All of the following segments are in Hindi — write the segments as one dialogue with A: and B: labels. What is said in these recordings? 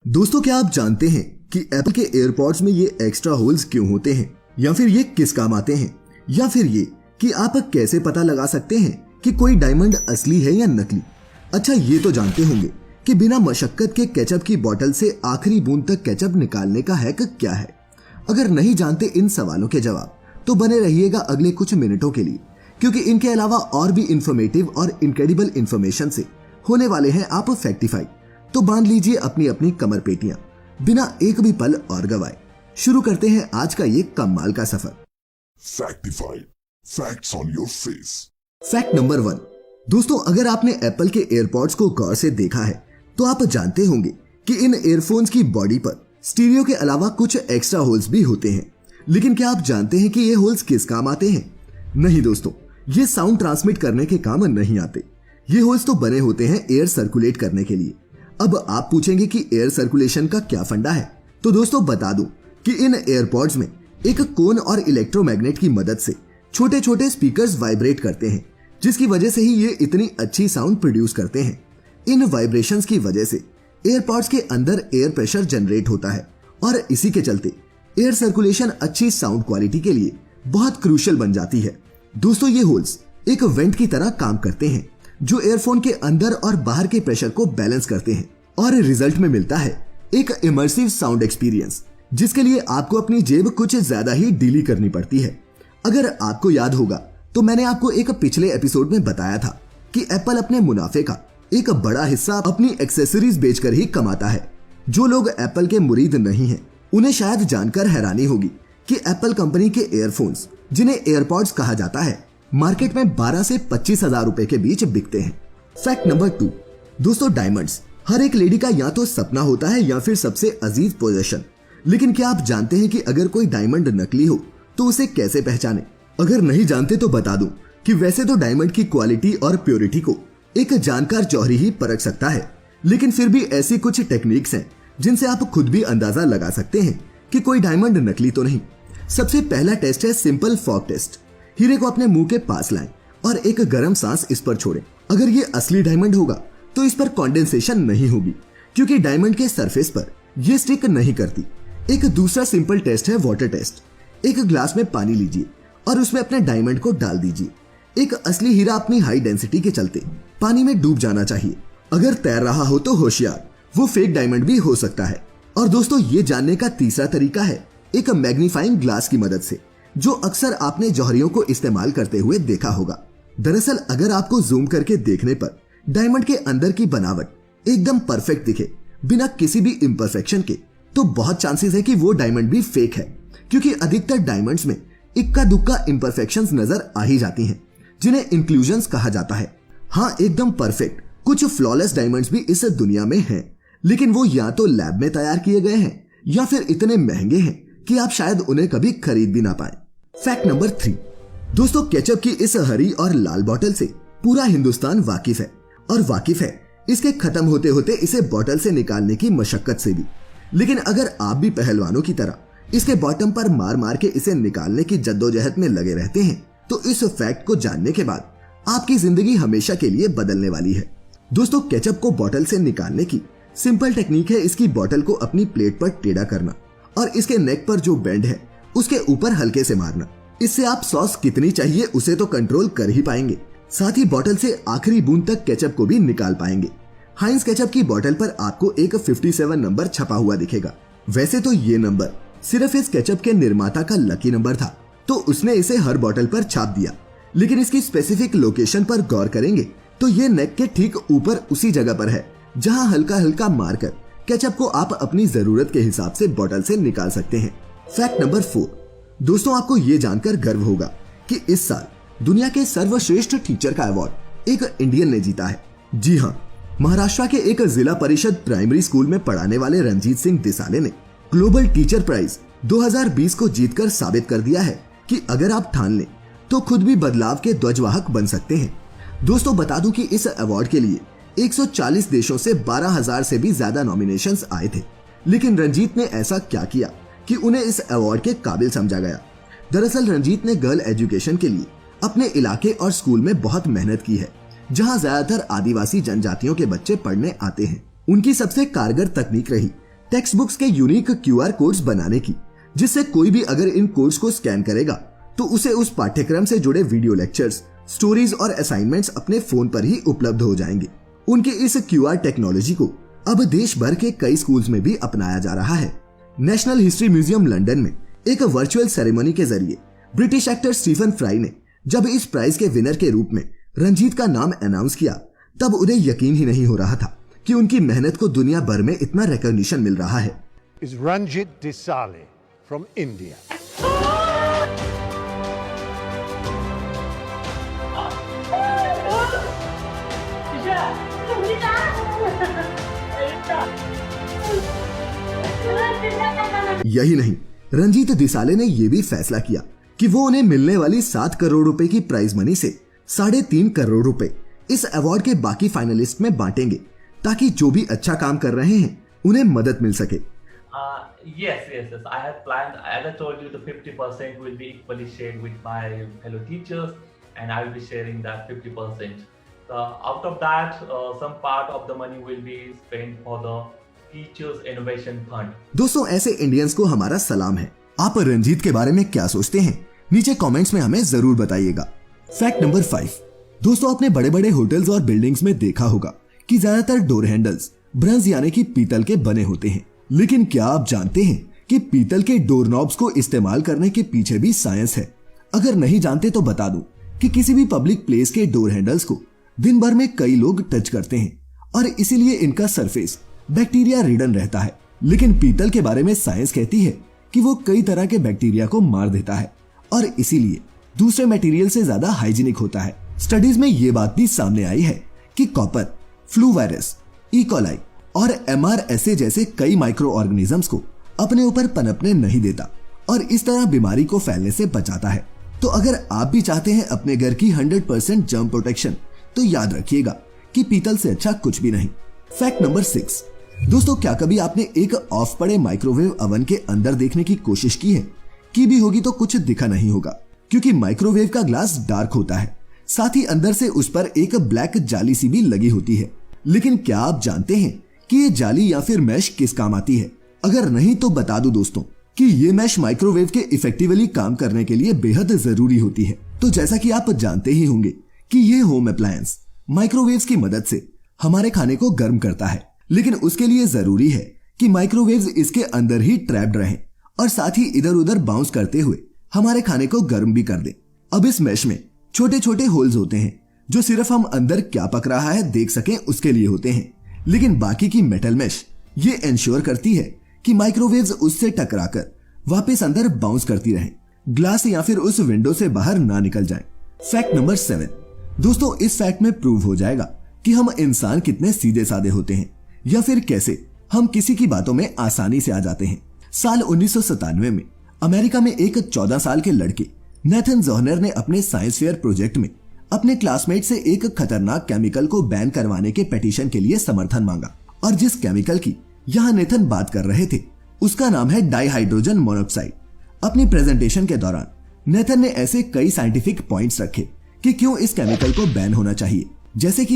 A: दोस्तों, क्या आप जानते हैं कि एप्पल के एयरपॉड्स में ये एक्स्ट्रा होल्स क्यों होते हैं, या फिर ये किस काम आते हैं, या फिर ये कि आप कैसे पता लगा सकते हैं कि कोई डायमंड असली है या नकली। अच्छा, ये तो जानते होंगे कि बिना मशक्कत के केचप की बोतल से आखिरी बूंद तक केचप निकालने का हैक क्या है। अगर नहीं जानते इन सवालों के जवाब तो बने रहिएगा अगले कुछ मिनटों के लिए, क्योंकि इनके अलावा और भी इंफॉर्मेटिव और इनक्रेडिबल इंफॉर्मेशन से होने वाले हैं आप फैक्टिफाई। तो बांध लीजिए अपनी अपनी कमर पेटियां, बिना एक भी पल और गवाए शुरू करते हैं आज का ये कमाल का सफर।
B: Factified, facts on your face.
A: Fact number 1। दोस्तों, अगर आपने एप्पल के एयरपॉड्स को गौर से देखा है तो आप जानते होंगे कि इन एयरफोन्स की बॉडी पर स्टीरियो के अलावा कुछ एक्स्ट्रा होल्स भी होते हैं। लेकिन क्या आप जानते हैं कि ये होल्स किस काम आते हैं? नहीं दोस्तों, ये साउंड ट्रांसमिट करने के काम नहीं आते। ये होल्स तो बने होते हैं एयर सर्कुलेट करने के लिए। अब आप पूछेंगे कि एयर सर्कुलेशन का क्या फंडा है? तो दोस्तों बता दूं कि इन एयरपॉड्स में एक कोन और इलेक्ट्रोमैग्नेट की मदद से छोटे छोटे स्पीकर्स वाइब्रेट करते हैं, जिसकी वजह से ही ये इतनी अच्छी साउंड प्रोड्यूस करते हैं। इन वाइब्रेशंस की वजह से एयरपॉड्स के अंदर एयर प्रेशर जनरेट होता है और इसी के चलते एयर सर्कुलेशन अच्छी साउंड क्वालिटी के लिए बहुत क्रूशियल बन जाती है। दोस्तों, ये होल्स एक वेंट की तरह काम करते हैं जो एयरफोन के अंदर और बाहर के प्रेशर को बैलेंस करते हैं, और रिजल्ट में मिलता है एक इमर्सिव साउंड एक्सपीरियंस, जिसके लिए आपको अपनी जेब कुछ ज्यादा ही ढीली करनी पड़ती है। अगर आपको याद होगा तो मैंने आपको एक पिछले एपिसोड में बताया था कि एप्पल अपने मुनाफे का एक बड़ा हिस्सा अपनी एक्सेसरीज बेचकर ही कमाता है। जो लोग एप्पल के मुरीद नहीं हैं, उन्हें शायद जानकर हैरानी होगी कि एप्पल कंपनी के एयरफोन्स, जिन्हें एयरपॉड्स कहा जाता है, मार्केट में 12 से 25 हजार रुपए के बीच बिकते हैं। Fact number 2। दोस्तों, डायमंड्स हर एक लेडी का या तो सपना होता है या फिर सबसे अजीज पोजेशन। लेकिन क्या आप जानते हैं कि अगर कोई डायमंड नकली हो तो उसे कैसे पहचाने? अगर नहीं जानते तो बता दूं कि वैसे तो डायमंड की क्वालिटी और प्योरिटी को एक जानकार जौहरी ही परख सकता है, लेकिन फिर भी ऐसी कुछ टेक्निक्स हैं जिनसे आप खुद भी अंदाजा लगा सकते हैं कि कोई डायमंड नकली तो नहीं। सबसे पहला टेस्ट है सिंपल फॉग टेस्ट। हीरे को अपने मुंह के पास लाएं और एक गर्म सांस इस पर छोड़ें। अगर ये असली डायमंड होगा तो इस पर कंडेंसेशन नहीं होगी, क्योंकि डायमंड के सरफेस पर ये स्टिक नहीं करती। एक दूसरा सिंपल टेस्ट है वाटर टेस्ट। एक ग्लास में पानी लीजिए और उसमें अपने डायमंड को डाल दीजिए। एक असली हीरा अपनी हाई डेंसिटी के चलते पानी में डूब जाना चाहिए। अगर तैर रहा हो तो होशियार, वो फेक डायमंड भी हो सकता है। और दोस्तों, ये जानने का तीसरा तरीका है एक मैग्नीफाइंग ग्लास की मदद से, जो अक्सर आपने जौहरियों को इस्तेमाल करते हुए देखा होगा। दरअसल अगर आपको जूम करके देखने पर डायमंड के अंदर की बनावट एकदम परफेक्ट दिखे बिना किसी भी इम्परफेक्शन के, तो बहुत चांसेस है कि वो डायमंड भी फेक है, क्योंकि अधिकतर डायमंड्स में इक्का दुक्का इम्परफेक्शंस नजर आ ही जाती हैं, जिन्हें इंक्लूजन्स कहा जाता है। हाँ, एकदम परफेक्ट कुछ फ्लॉलेस डायमंड्स भी इस दुनिया में हैं, लेकिन वो या तो लैब में तैयार किए गए हैं या फिर इतने महंगे हैं कि आप शायद उन्हें कभी खरीद भी ना पाए। Fact number 3। दोस्तों, केचप की इस हरी और लाल बोतल से पूरा हिंदुस्तान वाकिफ है, और वाकिफ है इसके खत्म होते होते इसे बोतल से निकालने की मशक्कत से भी। लेकिन अगर आप भी पहलवानों की तरह इसके बॉटम पर मार मार के इसे निकालने की जद्दोजहद में लगे रहते हैं, तो इस फैक्ट को जानने के बाद आपकी जिंदगी हमेशा के लिए बदलने वाली है। दोस्तों, केचप को बोतल से निकालने की सिंपल टेक्निक है इसकी बोतल को अपनी प्लेट पर टेढ़ा करना और इसके नेक पर जो बेंड है उसके ऊपर हल्के से मारना। इससे आप सॉस कितनी चाहिए उसे तो कंट्रोल कर ही पाएंगे, साथ ही बोतल से आखिरी बूंद तक केचप को भी निकाल पाएंगे। हाइंस केचप की बोतल पर आपको एक 57 नंबर छपा हुआ दिखेगा। वैसे तो ये नंबर सिर्फ इस केचप के निर्माता का लकी नंबर था, तो उसने इसे हर बोतल पर छाप दिया। लेकिन इसकी स्पेसिफिक लोकेशन पर गौर करेंगे तो ये नेक के ठीक ऊपर उसी जगह पर है जहां हल्का हल्का मारकर केचप को आप अपनी जरूरत के हिसाब से बोतल से निकाल सकते हैं। Fact number 4। दोस्तों, आपको ये जानकर गर्व होगा कि इस साल दुनिया के सर्वश्रेष्ठ टीचर का अवार्ड एक इंडियन ने जीता है। जी हाँ, महाराष्ट्र के एक जिला परिषद प्राइमरी स्कूल में पढ़ाने वाले रंजीत सिंह दिसाले ने ग्लोबल टीचर प्राइज 2020 को जीतकर साबित कर दिया है कि अगर आप ठान लें तो खुद भी बदलाव के ध्वजवाहक बन सकते हैं। दोस्तों, बता दूं कि इस अवार्ड के लिए 140 देशों से 12,000 से भी ज्यादा नॉमिनेशंस आए थे, लेकिन रंजीत ने ऐसा क्या किया कि उन्हें इस अवार्ड के काबिल समझा गया। दरअसल रंजीत ने गर्ल एजुकेशन के लिए अपने इलाके और स्कूल में बहुत मेहनत की है, जहां ज्यादातर आदिवासी जनजातियों के बच्चे पढ़ने आते हैं। उनकी सबसे कारगर तकनीक रही टेक्स्ट बुक्स के यूनिक QR कोड्स बनाने की, जिससे कोई भी अगर इन कोड्स को स्कैन करेगा तो उसे उस पाठ्यक्रम से जुड़े वीडियो लेक्चर्स, स्टोरीज और असाइनमेंट्स अपने फोन पर ही उपलब्ध हो जाएंगे। उनके इस QR टेक्नोलॉजी को अब देश भर के कई स्कूल्स में भी अपनाया जा रहा है। नेशनल हिस्ट्री म्यूजियम लंदन में एक वर्चुअल सेरेमनी के जरिए ब्रिटिश एक्टर स्टीफन फ्राई ने जब इस प्राइज के विनर के रूप में रंजीत का नाम अनाउंस किया, तब उन्हें यकीन ही नहीं हो रहा था कि उनकी मेहनत को दुनिया भर में इतना रिकॉग्निशन मिल रहा है।
C: Is Ranjit Desale from India.
A: यही नहीं, रंजीत दिसाले ने यह भी फैसला किया कि वो उन्हें मिलने वाली 7 करोड़ रुपए की प्राइज मनी से 3.5 करोड़ रुपए इस अवार्ड के बाकी फाइनलिस्ट में बांटेंगे, ताकि जो भी अच्छा काम कर रहे हैं उन्हें मदद मिल सके।
D: Yes. I have planned, as I told you, the 50% will be equally shared with my fellow teachers, and I will be sharing that 50%. Out of that, some part of the money will be spent for the Teachers Innovation Fund.
A: दोस्तों, ऐसे इंडियंस को हमारा सलाम है। आप रंजीत के बारे में क्या सोचते हैं? नीचे कमेंट्स में हमें जरूर बताइएगा। Fact number 5। दोस्तों, आपने बड़े बड़े होटल्स और बिल्डिंग्स में देखा होगा कि ज्यादातर डोर हैंडल्स ब्रंज यानी कि पीतल के बने होते हैं, लेकिन क्या आप जानते हैं कि पीतल के डोर नॉब्स को इस्तेमाल करने के पीछे भी साइंस है? अगर नहीं जानते तो बता दूं कि किसी भी पब्लिक प्लेस के डोर हैंडल्स को दिन भर में कई लोग टच करते हैं और इसीलिए इनका सरफेस बैक्टीरिया रिडन रहता है। लेकिन पीतल के बारे में साइंस कहती है कि वो कई तरह के बैक्टीरिया को मार देता है और इसीलिए दूसरे मटेरियल से ज्यादा हाइजीनिक होता है। स्टडीज में ये बात भी सामने आई है कि copper, flu virus, E coli और MRSA जैसे कई माइक्रो ऑर्गेनिजम्स को अपने ऊपर पनपने नहीं देता और इस तरह बीमारी को फैलने से बचाता है। तो अगर आप भी चाहते हैं अपने घर की 100% जर्म प्रोटेक्शन, तो याद रखिएगा कि पीतल से अच्छा कुछ भी नहीं। Fact number 6। दोस्तों, क्या कभी आपने एक ऑफ पड़े माइक्रोवेव अवन के अंदर देखने की कोशिश की है? की भी होगी तो कुछ दिखा नहीं होगा, क्योंकि माइक्रोवेव का ग्लास डार्क होता है, साथ ही अंदर से उस पर एक ब्लैक जाली सी भी लगी होती है। लेकिन क्या आप जानते हैं कि ये जाली या फिर मैश किस काम आती है? अगर नहीं तो बता दूं दोस्तों कि ये मैश माइक्रोवेव के इफेक्टिवली काम करने के लिए बेहद जरूरी होती है। तो जैसा कि आप जानते ही होंगे कि ये होम अप्लायंस माइक्रोवेव्स की मदद से हमारे खाने को गर्म करता है, लेकिन उसके लिए जरूरी है कि माइक्रोवेव्स इसके अंदर ही ट्रैप्ड रहें और साथ ही इधर उधर बाउंस करते हुए हमारे खाने को गर्म भी कर दें। अब इस मैश में छोटे छोटे होल्स होते हैं जो सिर्फ हम अंदर क्या पक रहा है देख सकें उसके लिए होते हैं, लेकिन बाकी की मेटल मैश ये इंश्योर करती है कि माइक्रोवेव्स उससे टकराकर वापस अंदर बाउंस करती रहें, ग्लास या फिर उस विंडो से बाहर ना निकल जाएं। Fact number 7। दोस्तों, इस फैक्ट में प्रूव हो जाएगा कि हम इंसान कितने सीधे साधे होते हैं या फिर कैसे हम किसी की बातों में आसानी से आ जाते हैं। साल 1997 में अमेरिका में एक 14 साल के लड़के नेथन जोहनर ने अपने साइंस फेयर प्रोजेक्ट में अपने क्लासमेट से एक खतरनाक केमिकल को बैन करवाने के पिटीशन के लिए समर्थन मांगा, और जिस केमिकल की यहाँ नेथन बात कर रहे थे उसका नाम है डाइहाइड्रोजन मोनोक्साइड। अपनी प्रेजेंटेशन के दौरान नेथन ने ऐसे कई साइंटिफिक पॉइंट्स रखे कि क्यों इस केमिकल को बैन होना चाहिए, जैसे कि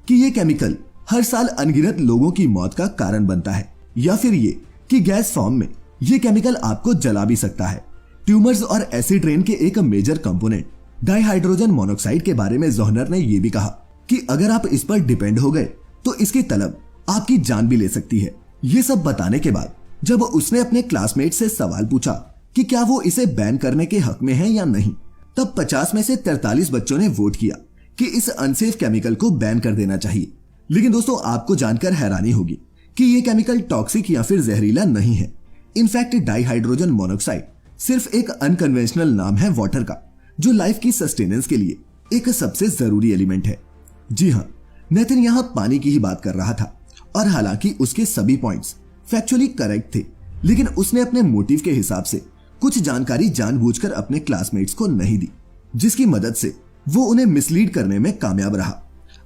A: ये केमिकल हर साल अनगिनत लोगों की मौत का कारण बनता है, या फिर ये कि गैस फॉर्म में ये केमिकल आपको जला भी सकता है। ट्यूमर्स और एसिड रेन के एक मेजर कंपोनेंट डाइहाइड्रोजन मोनोक्साइड के बारे में जोहनर ने यह भी कहा कि अगर आप इस पर डिपेंड हो गए तो इसकी तलब आपकी जान भी ले सकती है। ये सब बताने के बाद जब उसने अपने क्लासमेट से सवाल पूछा कि क्या वो इसे बैन करने के हक में है या नहीं, तब 50 में से 43 बच्चों ने वोट किया कि इस अनसेफ केमिकल को बैन कर देना चाहिए। लेकिन दोस्तों, आपको जानकर हैरानी होगी कि ये केमिकल टॉक्सिक या फिर जहरीला नहीं है। इनफैक्ट डाइहाइड्रोजन मोनोक्साइड सिर्फ एक अनकन्वेंशनल नाम है वाटर का, जो लाइफ की सस्टेनेंस के लिए एक सबसे जरूरी एलिमेंट है। जी हाँ, नेथन यहाँ पानी की ही बात कर रहा था, और हालांकि उसके सभी पॉइंट्स फैक्चुअली करेक्ट थे, लेकिन उसने अपने मोटिव के हिसाब से कुछ जानकारी जानबूझकर अपने क्लासमेट्स को नहीं दी, जिसकी मदद से वो उन्हें मिसलीड करने में कामयाब रहा।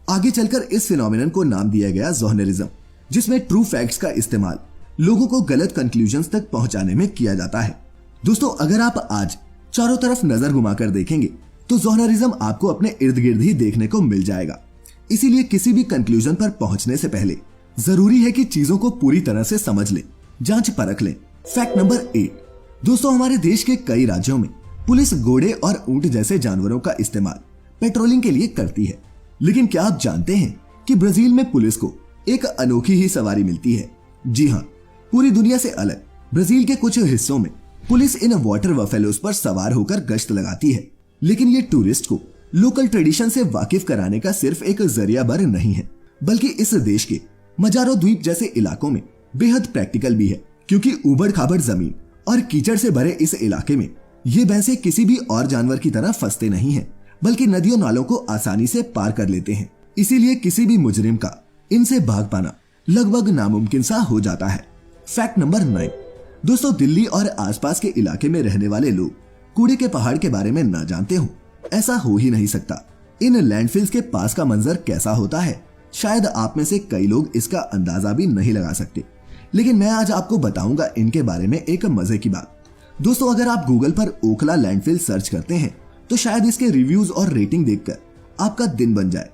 A: आगे चलकर इस फिनोमिनन को नाम दिया गया जोहनरिज्म, जिसमें ट्रू फैक्ट्स का इस्तेमाल लोगों को गलत कंक्लूजन्स तक पहुंचाने में किया जाता है। दोस्तों, अगर आप आज चारों तरफ नजर घुमाकर देखेंगे तो जोहनरिज्म आपको अपने इर्द गिर्द ही देखने को मिल जाएगा। इसीलिए किसी भी कंक्लूजन पर पहुंचने से पहले जरूरी है कि चीजों को पूरी तरह से समझ लें, जांच परख लें। Fact number 8। दोस्तों, हमारे देश के कई राज्यों में पुलिस घोड़े और ऊंट जैसे जानवरों का इस्तेमाल पेट्रोलिंग के लिए करती है, लेकिन क्या आप जानते हैं कि ब्राजील में पुलिस को एक अनोखी ही सवारी मिलती है। जी हाँ, पूरी दुनिया से अलग ब्राजील के कुछ हिस्सों में पुलिस इन वाटर बफेलोज पर सवार होकर गश्त लगाती है, लेकिन ये टूरिस्ट को लोकल ट्रेडिशन से वाकिफ कराने का सिर्फ एक जरिया भर नहीं है, बल्कि इस देश के मजारो द्वीप जैसे इलाकों में बेहद प्रैक्टिकल भी है, क्योंकि उबड़ खाबड़ जमीन और कीचड़ से भरे इस इलाके में ये भैंसे किसी भी और जानवर की तरह फंसते नहीं हैं, बल्कि नदियों नालों को आसानी से पार कर लेते हैं। इसीलिए किसी भी मुजरिम का इनसे भाग पाना लगभग नामुमकिन सा हो जाता है। Fact number 9। दोस्तों, दिल्ली और आसपास के इलाके में रहने वाले लोग कूड़े के पहाड़ के बारे में ना जानते हो, ऐसा हो ही नहीं सकता। इन लैंडफिल्स के पास का मंजर कैसा होता है, शायद आप में से कई लोग इसका अंदाजा भी नहीं लगा सकते, लेकिन मैं आज आपको बताऊंगा इनके बारे में एक मजे की बात। दोस्तों, अगर आप गूगल पर ओखला लैंडफिल सर्च करते हैं तो शायद इसके रिव्यूज और रेटिंग देखकर आपका दिन बन जाए।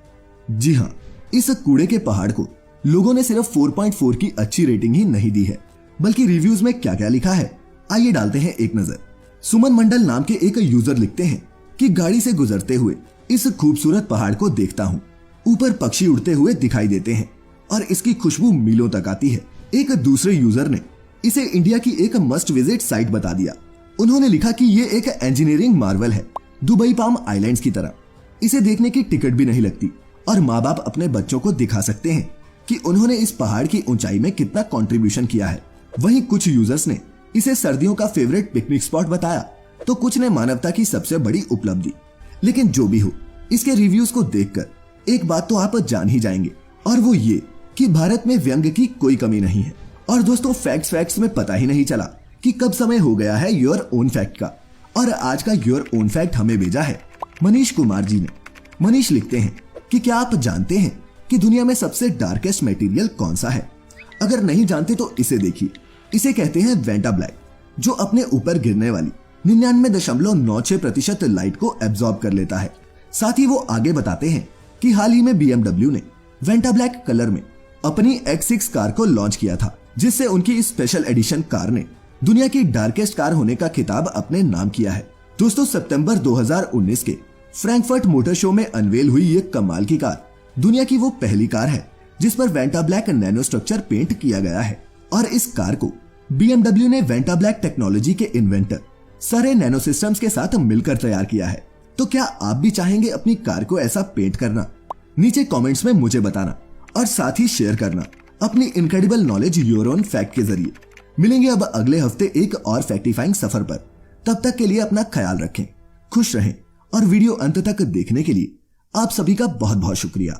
A: जी हाँ, इस कूड़े के पहाड़ को लोगों ने सिर्फ 4.4 की अच्छी रेटिंग ही नहीं दी है, बल्कि रिव्यूज में क्या क्या लिखा है आइए डालते हैं एक नजर। सुमन मंडल नाम के एक यूजर लिखते हैं कि गाड़ी से गुजरते हुए इस खूबसूरत पहाड़ को देखता हूँ, ऊपर पक्षी उड़ते हुए दिखाई देते हैं और इसकी खुशबू मीलों तक आती है। एक दूसरे यूजर ने इसे इंडिया की एक मस्ट विजिट साइट बता दिया। उन्होंने लिखा कि ये एक इंजीनियरिंग मार्वल है, दुबई पाम आइलैंड्स की तरह। इसे देखने की टिकट भी नहीं लगती और माँ बाप अपने बच्चों को दिखा सकते हैं कि उन्होंने इस पहाड़ की ऊंचाई में कितना कंट्रीब्यूशन किया है। वहीं कुछ यूजर्स ने इसे सर्दियों का फेवरेट पिकनिक स्पॉट बताया, तो कुछ ने मानवता की सबसे बड़ी उपलब्धि। लेकिन जो भी हो, इसके रिव्यूज को देखकर एक बात तो आप जान ही जाएंगे, और वो ये कि भारत में व्यंग्य की कोई कमी नहीं है। और दोस्तों, फैक्ट्स में पता ही नहीं चला कि कब समय हो गया है योर ओन फैक्ट का। और आज का योर ओन फैक्ट हमें भेजा है मनीष कुमार जी ने। मनीष लिखते हैं कि क्या आप जानते हैं कि दुनिया में सबसे डार्केस्ट मटेरियल कौन सा है? अगर नहीं जानते तो इसे देखिए। इसे कहते हैं वेंटा ब्लैक, जो अपने ऊपर गिरने वाली 99.96% लाइट को एब्जॉर्ब कर लेता है। साथ ही वो आगे बताते हैं कि हाल ही में BMW ने वेंटा ब्लैक कलर में अपनी X6 कार को लॉन्च किया था, जिससे उनकी स्पेशल एडिशन कार ने दुनिया की डार्केस्ट कार होने का खिताब अपने नाम किया है। दोस्तों, सितंबर 2019 के फ्रैंकफर्ट मोटर शो में अनवेल हुई ये कमाल की कार दुनिया की वो पहली कार है जिस पर Vantablack nano structure paint किया गया है। और इस कार को BMW ने वेंटा ब्लैक टेक्नोलॉजी के इन्वेंटर सारे नैनो सिस्टम्स के साथ मिलकर तैयार किया है। तो क्या आप भी चाहेंगे अपनी कार को ऐसा पेंट करना? नीचे कमेंट्स में मुझे बताना और साथ ही शेयर करना अपनी incredible knowledge your own fact के जरिए। मिलेंगे अब अगले हफ्ते एक और फैक्टिफाइंग सफर पर। तब तक के लिए अपना ख्याल रखें, खुश रहें और वीडियो अंत तक देखने के लिए आप सभी का बहुत बहुत शुक्रिया।